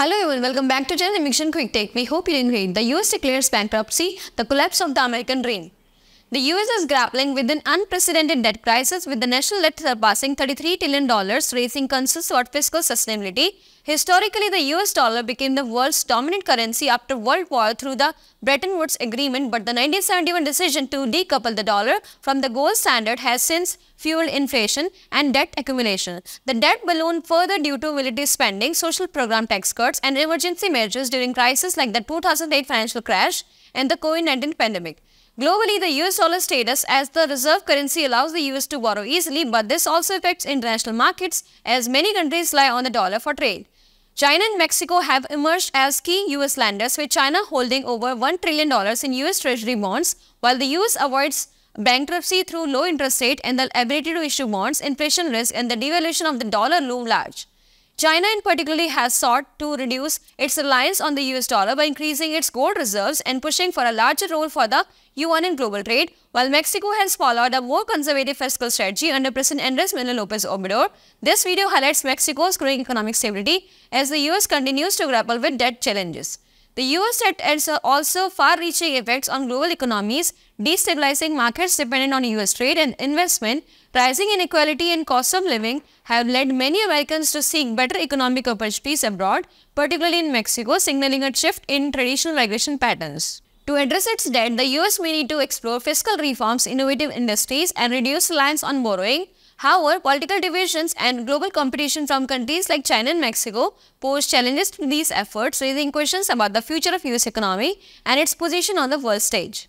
Hello everyone, welcome back to Channel Mission Quick Take. We hope you're doing great. The US declares bankruptcy, the collapse of the American dream. The US is grappling with an unprecedented debt crisis, with the national debt surpassing $33 trillion, raising concerns about fiscal sustainability. Historically, the US dollar became the world's dominant currency after World War through the Bretton Woods Agreement, but the 1971 decision to decouple the dollar from the gold standard has since fueled inflation and debt accumulation. The debt ballooned further due to military spending, social program tax cuts, and emergency measures during crises like the 2008 financial crash and the COVID-19 pandemic. Globally, the US dollar status as the reserve currency allows the US to borrow easily, but this also affects international markets as many countries rely on the dollar for trade. China and Mexico have emerged as key US lenders, with China holding over $1 trillion in US Treasury bonds, while the US avoids bankruptcy through low interest rate and the ability to issue bonds. Inflation risk and the devaluation of the dollar loom large. China in particular has sought to reduce its reliance on the US dollar by increasing its gold reserves and pushing for a larger role for the yuan in global trade, while Mexico has followed a more conservative fiscal strategy under President Andres Manuel López Obrador. This video highlights Mexico's growing economic stability as the US continues to grapple with debt challenges. The US debt has also far-reaching effects on global economies, destabilizing markets dependent on US trade and investment. Rising inequality and cost of living have led many Americans to seek better economic opportunities abroad, particularly in Mexico, signaling a shift in traditional migration patterns. To address its debt, the US may need to explore fiscal reforms, innovative industries, and reduce reliance on borrowing. However, political divisions and global competition from countries like China and Mexico pose challenges to these efforts, raising questions about the future of US economy and its position on the world stage.